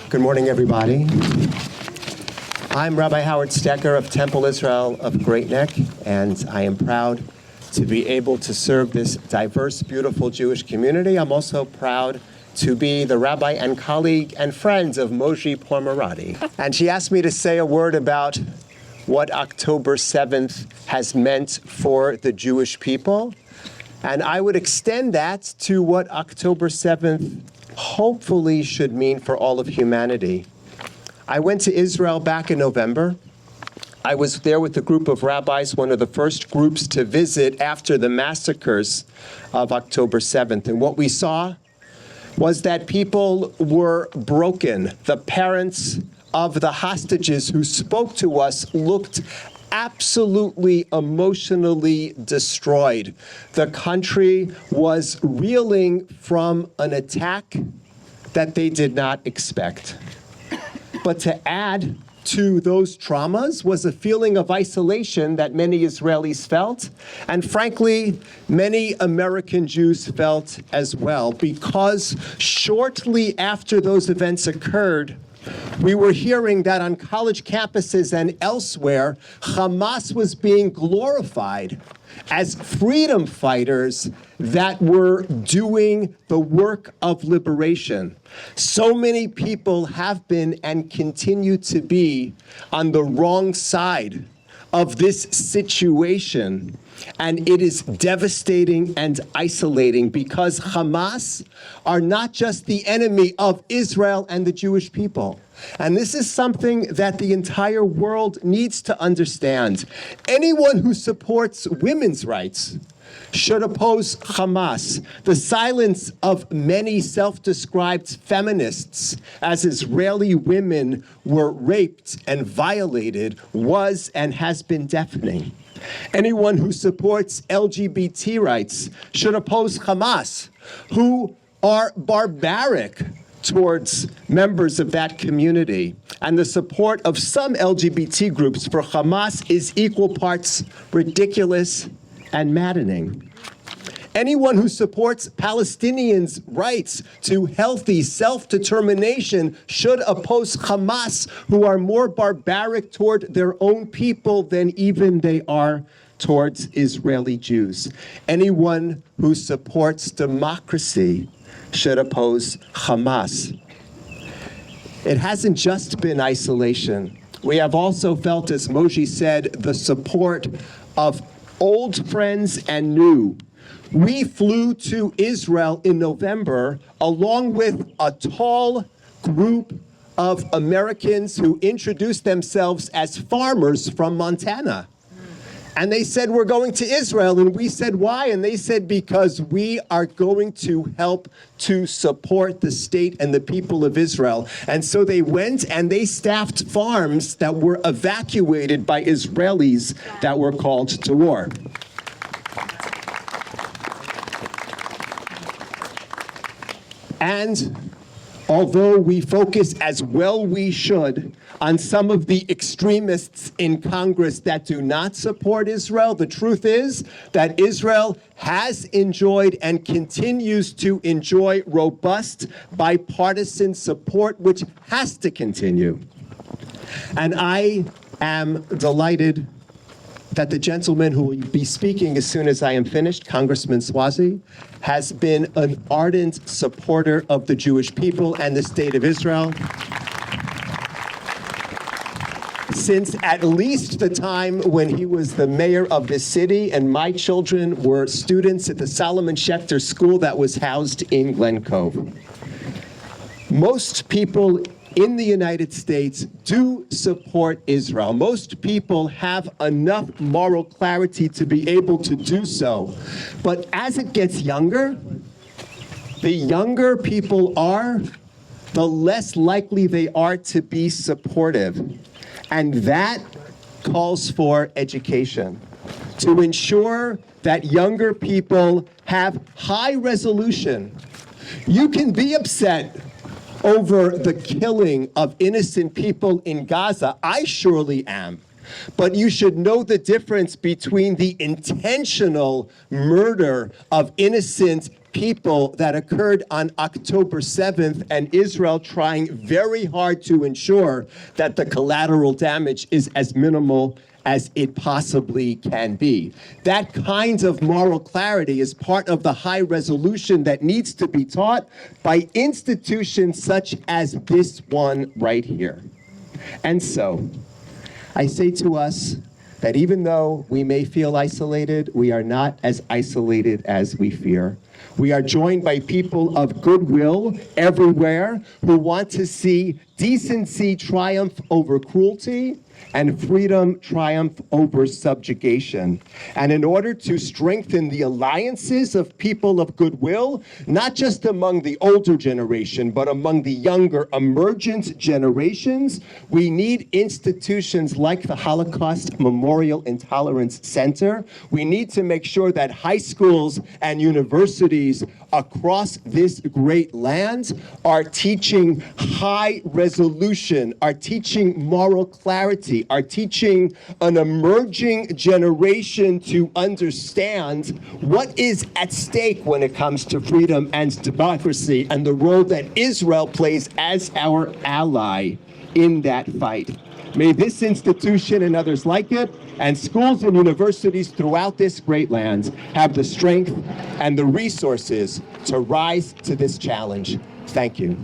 Good morning, everybody. I'm Rabbi Howard Stecker of Temple Israel of Great Neck, and I am proud to be able to serve this diverse, beautiful Jewish community. I'm also proud to be the rabbi and colleague and friend of Moji Pormarati. And she asked me to say a word about what October 7th has meant for the Jewish people. And I would extend that to what October 7th hopefully should mean for all of humanity. I went to Israel back in November. I was there with a group of rabbis, one of the first groups to visit after the massacres of October 7th. And what we saw was that people were broken. The parents of the hostages who spoke to us looked absolutely emotionally destroyed. The country was reeling from an attack that they did not expect. But to add to those traumas was a feeling of isolation that many Israelis felt, and frankly, many American Jews felt as well, because shortly after those events occurred, we were hearing that on college campuses and elsewhere, Hamas was being glorified as freedom fighters that were doing the work of liberation. So many people have been and continue to be on the wrong side of this situation. And it is devastating and isolating because Hamas are not just the enemy of Israel and the Jewish people. And this is something that the entire world needs to understand. Anyone who supports women's rights should oppose Hamas. The silence of many self-described feminists as Israeli women were raped and violated was and has been deafening. Anyone who supports LGBT rights should oppose Hamas, who are barbaric towards members of that community. And the support of some LGBT groups for Hamas is equal parts ridiculous and maddening. Anyone who supports Palestinians' rights to healthy self-determination should oppose Hamas, who are more barbaric toward their own people than even they are towards Israeli Jews. Anyone who supports democracy should oppose Hamas. It hasn't just been isolation. We have also felt, as Moji said, the support of old friends and new. We flew to Israel in November along with a tall group of Americans who introduced themselves as farmers from Montana. And they said, we're going to Israel. And we said, why? And they said, because we are going to help to support the state and the people of Israel. And so they went and they staffed farms that were evacuated by Israelis that were called to war. And although we focus, as well we should, on some of the extremists in Congress that do not support Israel, the truth is that Israel has enjoyed and continues to enjoy robust bipartisan support, which has to continue. And I am delighted that the gentleman who will be speaking as soon as I am finished, Congressman Swazi, has been an ardent supporter of the Jewish people and the state of Israel since at least the time when he was the mayor of this city and my children were students at the Solomon Schechter School that was housed in Glen Cove. Most people in the United States do support Israel. Most people have enough moral clarity to be able to do so. But as it gets younger, the younger people are, the less likely they are to be supportive. And that calls for education to ensure that younger people have high resolution. You can be upset over the killing of innocent people in Gaza. I surely am. But you should know the difference between the intentional murder of innocent people that occurred on October 7th, and Israel trying very hard to ensure that the collateral damage is as minimal as it possibly can be. That kind of moral clarity is part of the high resolution that needs to be taught by institutions such as this one right here. And so, I say to us that even though we may feel isolated, we are not as isolated as we fear. We are joined by people of goodwill everywhere who want to see decency triumph over cruelty and freedom triumph over subjugation. And in order to strengthen the alliances of people of goodwill, not just among the older generation, but among the younger emergent generations, we need institutions like the Holocaust Memorial Intolerance Center. We need to make sure that high schools and universities across this great land are teaching high resolution, are teaching moral clarity, are teaching an emerging generation to understand what is at stake when it comes to freedom and democracy and the role that Israel plays as our ally in that fight. May this institution and others like it, and schools and universities throughout this great land, have the strength and the resources to rise to this challenge. Thank you.